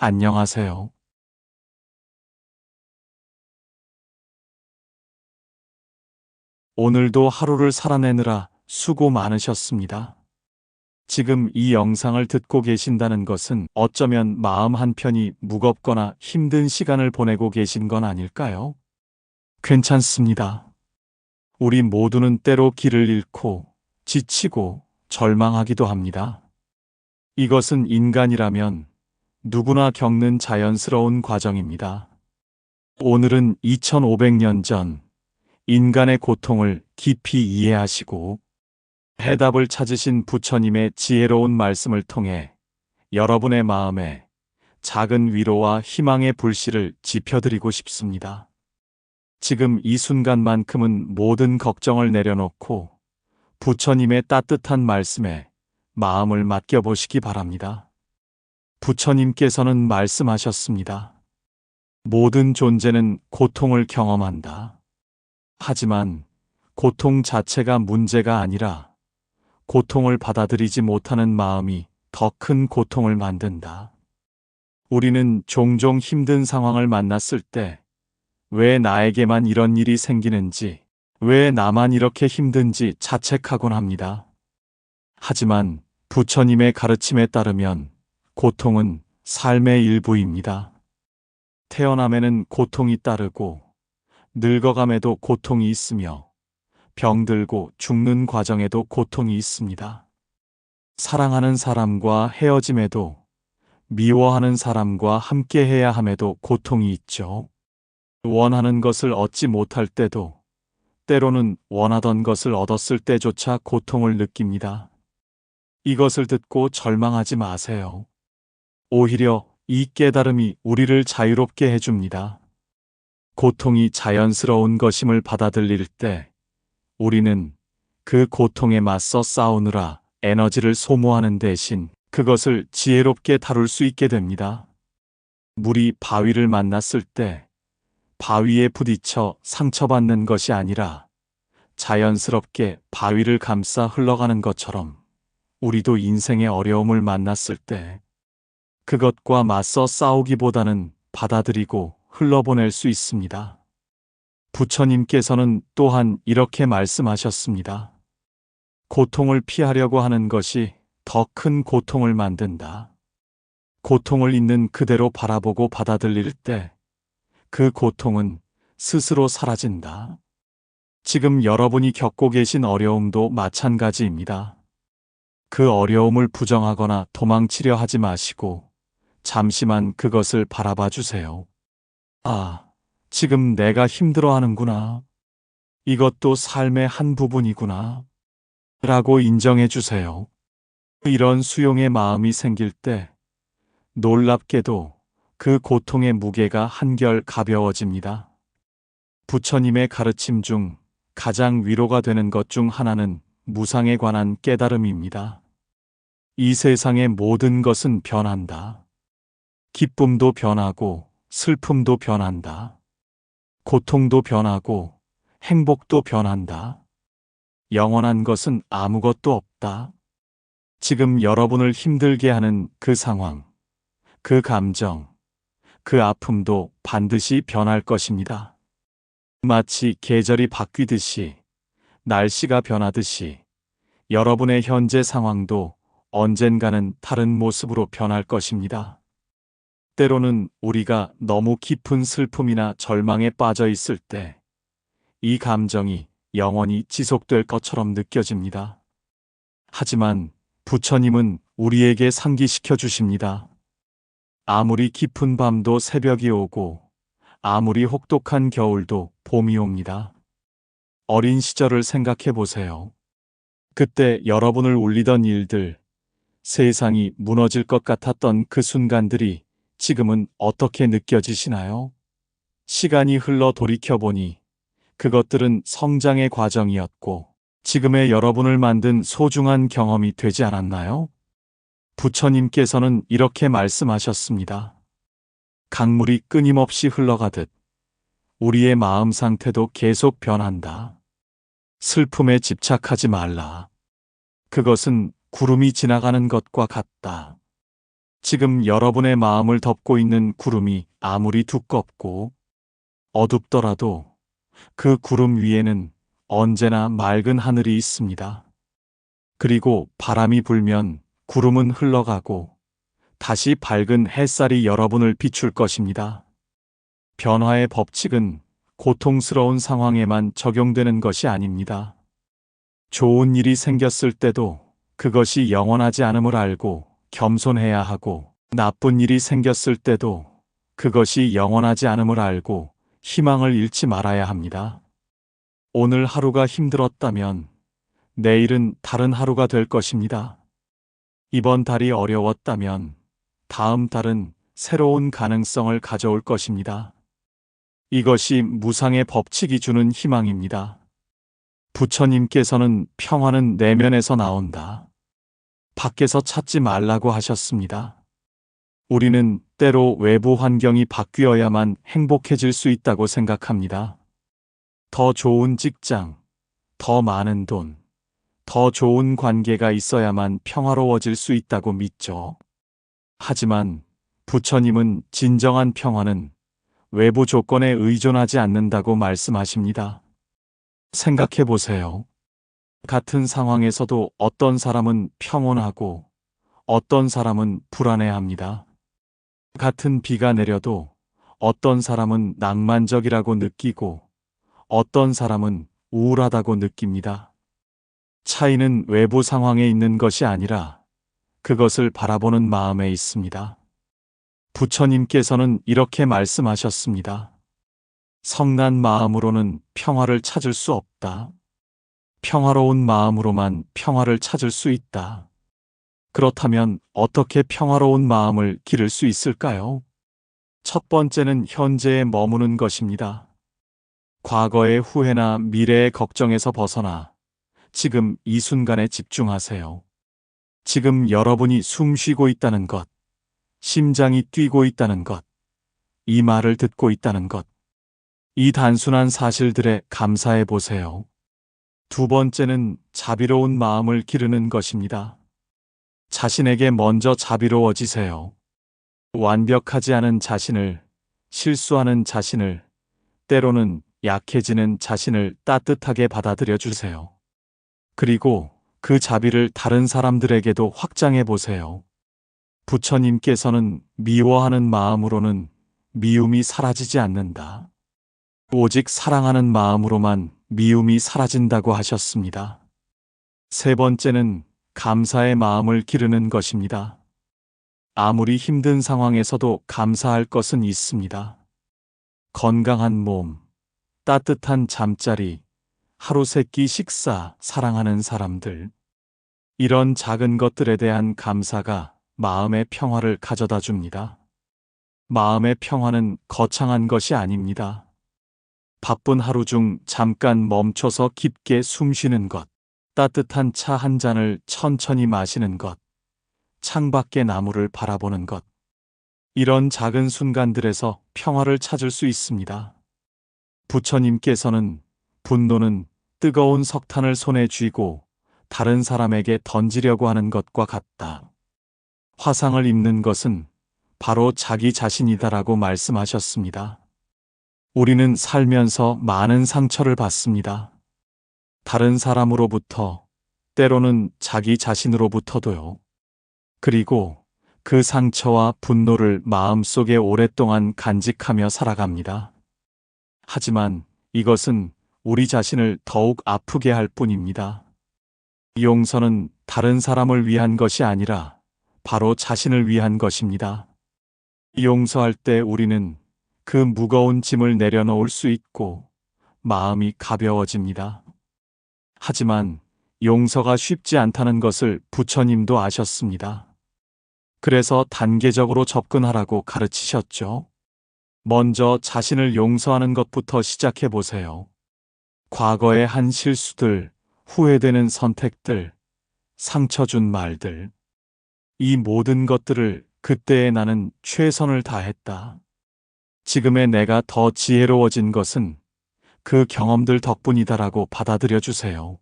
안녕하세요. 오늘도 하루를 살아내느라 수고 많으셨습니다. 지금 이 영상을 듣고 계신다는 것은 어쩌면 마음 한편이 무겁거나 힘든 시간을 보내고 계신 건 아닐까요? 괜찮습니다. 우리 모두는 때로 길을 잃고 지치고 절망하기도 합니다. 이것은 인간이라면 누구나 겪는 자연스러운 과정입니다. 오늘은 2500년 전 인간의 고통을 깊이 이해하시고 해답을 찾으신 부처님의 지혜로운 말씀을 통해 여러분의 마음에 작은 위로와 희망의 불씨를 지펴드리고 싶습니다. 지금 이 순간만큼은 모든 걱정을 내려놓고 부처님의 따뜻한 말씀에 마음을 맡겨보시기 바랍니다. 부처님께서는 말씀하셨습니다. 모든 존재는 고통을 경험한다. 하지만 고통 자체가 문제가 아니라 고통을 받아들이지 못하는 마음이 더 큰 고통을 만든다. 우리는 종종 힘든 상황을 만났을 때 왜 나에게만 이런 일이 생기는지, 왜 나만 이렇게 힘든지 자책하곤 합니다. 하지만 부처님의 가르침에 따르면 고통은 삶의 일부입니다. 태어남에는 고통이 따르고 늙어감에도 고통이 있으며 병들고 죽는 과정에도 고통이 있습니다. 사랑하는 사람과 헤어짐에도 미워하는 사람과 함께해야 함에도 고통이 있죠. 원하는 것을 얻지 못할 때도 때로는 원하던 것을 얻었을 때조차 고통을 느낍니다. 이것을 듣고 절망하지 마세요. 오히려 이 깨달음이 우리를 자유롭게 해줍니다. 고통이 자연스러운 것임을 받아들일 때 우리는 그 고통에 맞서 싸우느라 에너지를 소모하는 대신 그것을 지혜롭게 다룰 수 있게 됩니다. 물이 바위를 만났을 때 바위에 부딪혀 상처받는 것이 아니라 자연스럽게 바위를 감싸 흘러가는 것처럼 우리도 인생의 어려움을 만났을 때 그것과 맞서 싸우기보다는 받아들이고 흘러보낼 수 있습니다. 부처님께서는 또한 이렇게 말씀하셨습니다. 고통을 피하려고 하는 것이 더 큰 고통을 만든다. 고통을 있는 그대로 바라보고 받아들일 때 그 고통은 스스로 사라진다. 지금 여러분이 겪고 계신 어려움도 마찬가지입니다. 그 어려움을 부정하거나 도망치려 하지 마시고 잠시만 그것을 바라봐 주세요. 아, 지금 내가 힘들어하는구나. 이것도 삶의 한 부분이구나. 라고 인정해 주세요. 이런 수용의 마음이 생길 때 놀랍게도 그 고통의 무게가 한결 가벼워집니다. 부처님의 가르침 중 가장 위로가 되는 것 중 하나는 무상에 관한 깨달음입니다. 이 세상의 모든 것은 변한다. 기쁨도 변하고 슬픔도 변한다. 고통도 변하고 행복도 변한다. 영원한 것은 아무것도 없다. 지금 여러분을 힘들게 하는 그 상황, 그 감정, 그 아픔도 반드시 변할 것입니다. 마치 계절이 바뀌듯이, 날씨가 변하듯이 여러분의 현재 상황도 언젠가는 다른 모습으로 변할 것입니다. 때로는 우리가 너무 깊은 슬픔이나 절망에 빠져 있을 때 이 감정이 영원히 지속될 것처럼 느껴집니다. 하지만 부처님은 우리에게 상기시켜 주십니다. 아무리 깊은 밤도 새벽이 오고 아무리 혹독한 겨울도 봄이 옵니다. 어린 시절을 생각해 보세요. 그때 여러분을 울리던 일들, 세상이 무너질 것 같았던 그 순간들이 지금은 어떻게 느껴지시나요? 시간이 흘러 돌이켜보니 그것들은 성장의 과정이었고 지금의 여러분을 만든 소중한 경험이 되지 않았나요? 부처님께서는 이렇게 말씀하셨습니다. 강물이 끊임없이 흘러가듯 우리의 마음 상태도 계속 변한다. 슬픔에 집착하지 말라. 그것은 구름이 지나가는 것과 같다. 지금 여러분의 마음을 덮고 있는 구름이 아무리 두껍고 어둡더라도 그 구름 위에는 언제나 맑은 하늘이 있습니다. 그리고 바람이 불면 구름은 흘러가고 다시 밝은 햇살이 여러분을 비출 것입니다. 변화의 법칙은 고통스러운 상황에만 적용되는 것이 아닙니다. 좋은 일이 생겼을 때도 그것이 영원하지 않음을 알고 겸손해야 하고, 나쁜 일이 생겼을 때도 그것이 영원하지 않음을 알고 희망을 잃지 말아야 합니다. 오늘 하루가 힘들었다면 내일은 다른 하루가 될 것입니다. 이번 달이 어려웠다면 다음 달은 새로운 가능성을 가져올 것입니다. 이것이 무상의 법칙이 주는 희망입니다. 부처님께서는 평화는 내면에서 나온다, 밖에서 찾지 말라고 하셨습니다. 우리는 때로 외부 환경이 바뀌어야만 행복해질 수 있다고 생각합니다. 더 좋은 직장, 더 많은 돈, 더 좋은 관계가 있어야만 평화로워질 수 있다고 믿죠. 하지만 부처님은 진정한 평화는 외부 조건에 의존하지 않는다고 말씀하십니다. 생각해 보세요. 같은 상황에서도 어떤 사람은 평온하고 어떤 사람은 불안해합니다. 같은 비가 내려도 어떤 사람은 낭만적이라고 느끼고 어떤 사람은 우울하다고 느낍니다. 차이는 외부 상황에 있는 것이 아니라 그것을 바라보는 마음에 있습니다. 부처님께서는 이렇게 말씀하셨습니다. 성난 마음으로는 평화를 찾을 수 없다. 평화로운 마음으로만 평화를 찾을 수 있다. 그렇다면 어떻게 평화로운 마음을 기를 수 있을까요? 첫 번째는 현재에 머무는 것입니다. 과거의 후회나 미래의 걱정에서 벗어나 지금 이 순간에 집중하세요. 지금 여러분이 숨 쉬고 있다는 것, 심장이 뛰고 있다는 것, 이 말을 듣고 있다는 것, 이 단순한 사실들에 감사해 보세요. 두 번째는 자비로운 마음을 기르는 것입니다. 자신에게 먼저 자비로워지세요. 완벽하지 않은 자신을, 실수하는 자신을, 때로는 약해지는 자신을 따뜻하게 받아들여 주세요. 그리고 그 자비를 다른 사람들에게도 확장해 보세요. 부처님께서는 미워하는 마음으로는 미움이 사라지지 않는다, 오직 사랑하는 마음으로만 미움이 사라진다고 하셨습니다. 세 번째는 감사의 마음을 기르는 것입니다. 아무리 힘든 상황에서도 감사할 것은 있습니다. 건강한 몸, 따뜻한 잠자리, 하루 세끼 식사, 사랑하는 사람들. 이런 작은 것들에 대한 감사가 마음의 평화를 가져다 줍니다. 마음의 평화는 거창한 것이 아닙니다. 바쁜 하루 중 잠깐 멈춰서 깊게 숨 쉬는 것, 따뜻한 차 한 잔을 천천히 마시는 것, 창밖의 나무를 바라보는 것. 이런 작은 순간들에서 평화를 찾을 수 있습니다. 부처님께서는 분노는 뜨거운 석탄을 손에 쥐고 다른 사람에게 던지려고 하는 것과 같다, 화상을 입는 것은 바로 자기 자신이다라고 말씀하셨습니다. 우리는 살면서 많은 상처를 받습니다. 다른 사람으로부터, 때로는 자기 자신으로부터도요. 그리고 그 상처와 분노를 마음속에 오랫동안 간직하며 살아갑니다. 하지만 이것은 우리 자신을 더욱 아프게 할 뿐입니다. 용서는 다른 사람을 위한 것이 아니라 바로 자신을 위한 것입니다. 용서할 때 우리는 그 무거운 짐을 내려놓을 수 있고 마음이 가벼워집니다. 하지만 용서가 쉽지 않다는 것을 부처님도 아셨습니다. 그래서 단계적으로 접근하라고 가르치셨죠. 먼저 자신을 용서하는 것부터 시작해 보세요. 과거의 한 실수들, 후회되는 선택들, 상처 준 말들. 이 모든 것들을 그때의 나는 최선을 다했다, 지금의 내가 더 지혜로워진 것은 그 경험들 덕분이다라고 받아들여 주세요.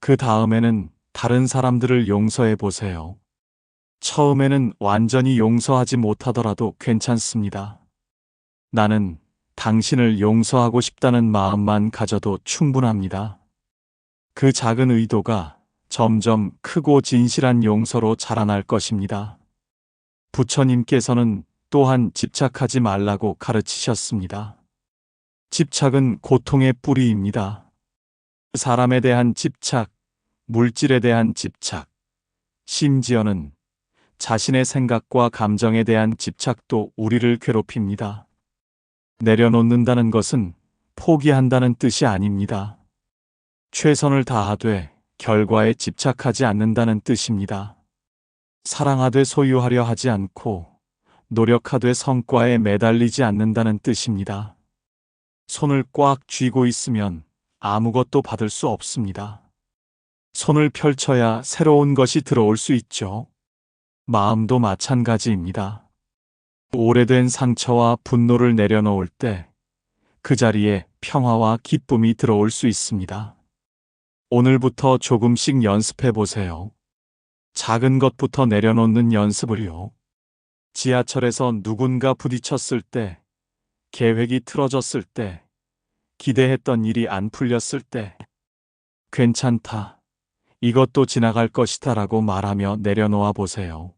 그 다음에는 다른 사람들을 용서해 보세요. 처음에는 완전히 용서하지 못하더라도 괜찮습니다. 나는 당신을 용서하고 싶다는 마음만 가져도 충분합니다. 그 작은 의도가 점점 크고 진실한 용서로 자라날 것입니다. 부처님께서는 또한 집착하지 말라고 가르치셨습니다. 집착은 고통의 뿌리입니다. 사람에 대한 집착, 물질에 대한 집착, 심지어는 자신의 생각과 감정에 대한 집착도 우리를 괴롭힙니다. 내려놓는다는 것은 포기한다는 뜻이 아닙니다. 최선을 다하되 결과에 집착하지 않는다는 뜻입니다. 사랑하되 소유하려 하지 않고 노력하되 성과에 매달리지 않는다는 뜻입니다. 손을 꽉 쥐고 있으면 아무것도 받을 수 없습니다. 손을 펼쳐야 새로운 것이 들어올 수 있죠. 마음도 마찬가지입니다. 오래된 상처와 분노를 내려놓을 때 그 자리에 평화와 기쁨이 들어올 수 있습니다. 오늘부터 조금씩 연습해 보세요. 작은 것부터 내려놓는 연습을요. 지하철에서 누군가 부딪혔을 때, 계획이 틀어졌을 때, 기대했던 일이 안 풀렸을 때, 괜찮다. 이것도 지나갈 것이다 라고 말하며 내려놓아 보세요.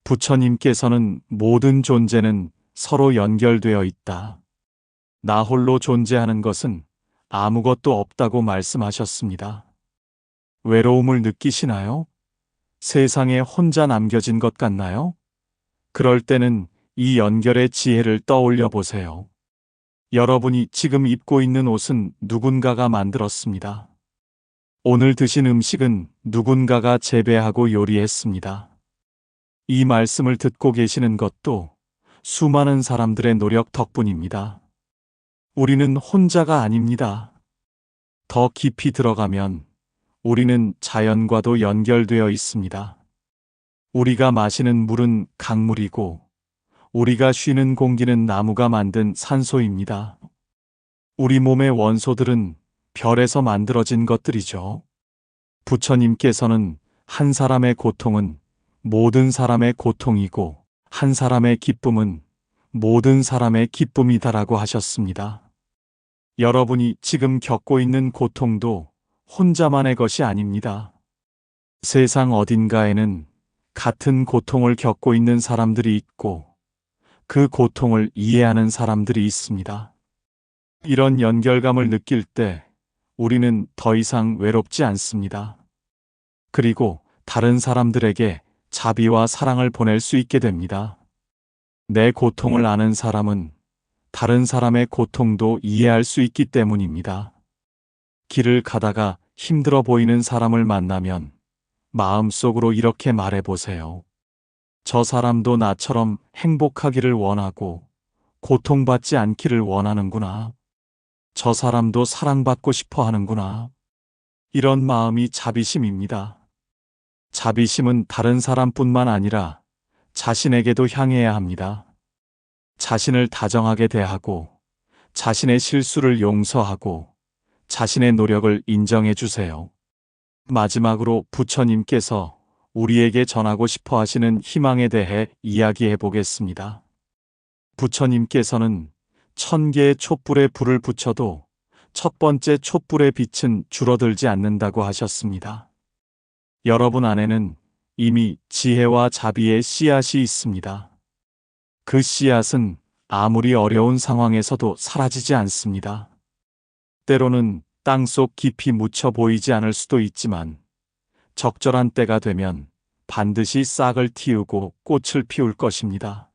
부처님께서는 모든 존재는 서로 연결되어 있다. 나 홀로 존재하는 것은 아무것도 없다고 말씀하셨습니다. 외로움을 느끼시나요? 세상에 혼자 남겨진 것 같나요? 그럴 때는 이 연결의 지혜를 떠올려 보세요. 여러분이 지금 입고 있는 옷은 누군가가 만들었습니다. 오늘 드신 음식은 누군가가 재배하고 요리했습니다. 이 말씀을 듣고 계시는 것도 수많은 사람들의 노력 덕분입니다. 우리는 혼자가 아닙니다. 더 깊이 들어가면 우리는 자연과도 연결되어 있습니다. 우리가 마시는 물은 강물이고 우리가 쉬는 공기는 나무가 만든 산소입니다. 우리 몸의 원소들은 별에서 만들어진 것들이죠. 부처님께서는 한 사람의 고통은 모든 사람의 고통이고 한 사람의 기쁨은 모든 사람의 기쁨이다라고 하셨습니다. 여러분이 지금 겪고 있는 고통도 혼자만의 것이 아닙니다. 세상 어딘가에는 같은 고통을 겪고 있는 사람들이 있고 그 고통을 이해하는 사람들이 있습니다. 이런 연결감을 느낄 때 우리는 더 이상 외롭지 않습니다. 그리고 다른 사람들에게 자비와 사랑을 보낼 수 있게 됩니다. 내 고통을 아는 사람은 다른 사람의 고통도 이해할 수 있기 때문입니다. 길을 가다가 힘들어 보이는 사람을 만나면 마음속으로 이렇게 말해 보세요. 저 사람도 나처럼 행복하기를 원하고 고통받지 않기를 원하는구나. 저 사람도 사랑받고 싶어 하는구나. 이런 마음이 자비심입니다. 자비심은 다른 사람뿐만 아니라 자신에게도 향해야 합니다. 자신을 다정하게 대하고 자신의 실수를 용서하고 자신의 노력을 인정해 주세요. 마지막으로 부처님께서 우리에게 전하고 싶어 하시는 희망에 대해 이야기해 보겠습니다. 부처님께서는 1000개의 촛불에 불을 붙여도 첫 번째 촛불의 빛은 줄어들지 않는다고 하셨습니다. 여러분 안에는 이미 지혜와 자비의 씨앗이 있습니다. 그 씨앗은 아무리 어려운 상황에서도 사라지지 않습니다. 때로는 땅속 깊이 묻혀 보이지 않을 수도 있지만 적절한 때가 되면 반드시 싹을 틔우고 꽃을 피울 것입니다.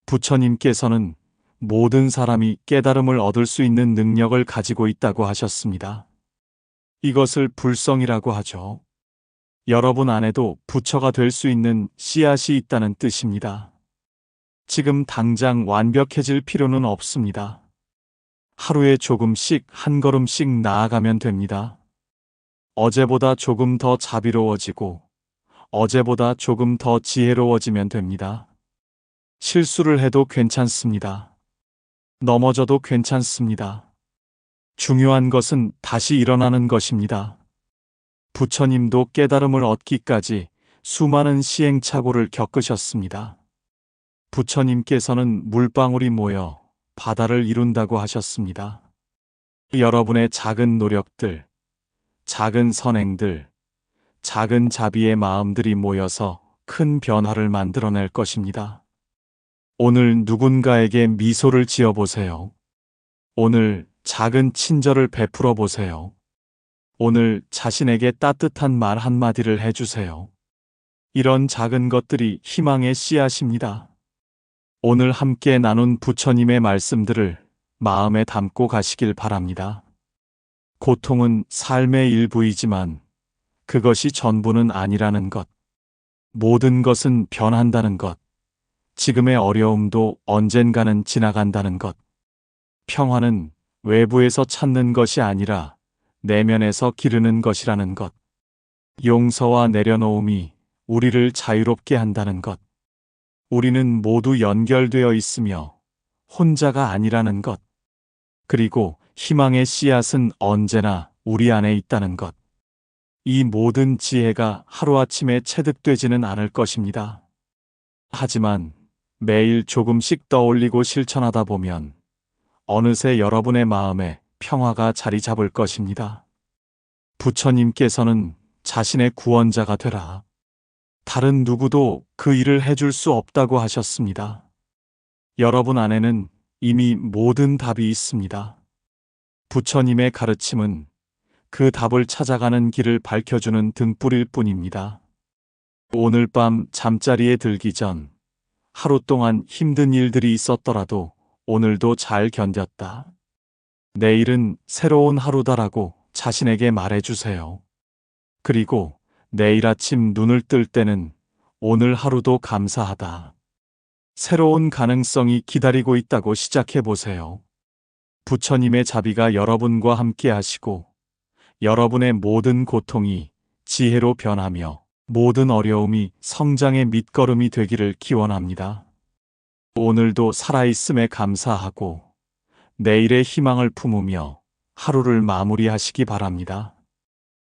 부처님께서는 모든 사람이 깨달음을 얻을 수 있는 능력을 가지고 있다고 하셨습니다. 이것을 불성이라고 하죠. 여러분 안에도 부처가 될 수 있는 씨앗이 있다는 뜻입니다. 지금 당장 완벽해질 필요는 없습니다. 하루에 조금씩 한 걸음씩 나아가면 됩니다. 어제보다 조금 더 자비로워지고 어제보다 조금 더 지혜로워지면 됩니다. 실수를 해도 괜찮습니다. 넘어져도 괜찮습니다. 중요한 것은 다시 일어나는 것입니다. 부처님도 깨달음을 얻기까지 수많은 시행착오를 겪으셨습니다. 부처님께서는 물방울이 모여 바다를 이룬다고 하셨습니다. 여러분의 작은 노력들, 작은 선행들, 작은 자비의 마음들이 모여서 큰 변화를 만들어낼 것입니다. 오늘 누군가에게 미소를 지어보세요. 오늘 작은 친절을 베풀어 보세요. 오늘 자신에게 따뜻한 말 한마디를 해주세요. 이런 작은 것들이 희망의 씨앗입니다. 오늘 함께 나눈 부처님의 말씀들을 마음에 담고 가시길 바랍니다. 고통은 삶의 일부이지만 그것이 전부는 아니라는 것. 모든 것은 변한다는 것. 지금의 어려움도 언젠가는 지나간다는 것. 평화는 외부에서 찾는 것이 아니라 내면에서 기르는 것이라는 것. 용서와 내려놓음이 우리를 자유롭게 한다는 것. 우리는 모두 연결되어 있으며 혼자가 아니라는 것. 그리고 희망의 씨앗은 언제나 우리 안에 있다는 것. 이 모든 지혜가 하루아침에 체득되지는 않을 것입니다. 하지만 매일 조금씩 떠올리고 실천하다 보면 어느새 여러분의 마음에 평화가 자리 잡을 것입니다. 부처님께서는 자신의 구원자가 되라. 다른 누구도 그 일을 해줄 수 없다고 하셨습니다. 여러분 안에는 이미 모든 답이 있습니다. 부처님의 가르침은 그 답을 찾아가는 길을 밝혀주는 등불일 뿐입니다. 오늘 밤 잠자리에 들기 전 하루 동안 힘든 일들이 있었더라도 오늘도 잘 견뎠다. 내일은 새로운 하루다라고 자신에게 말해주세요. 그리고 내일 아침 눈을 뜰 때는 오늘 하루도 감사하다. 새로운 가능성이 기다리고 있다고 시작해 보세요. 부처님의 자비가 여러분과 함께 하시고 여러분의 모든 고통이 지혜로 변하며 모든 어려움이 성장의 밑거름이 되기를 기원합니다. 오늘도 살아있음에 감사하고 내일의 희망을 품으며 하루를 마무리하시기 바랍니다.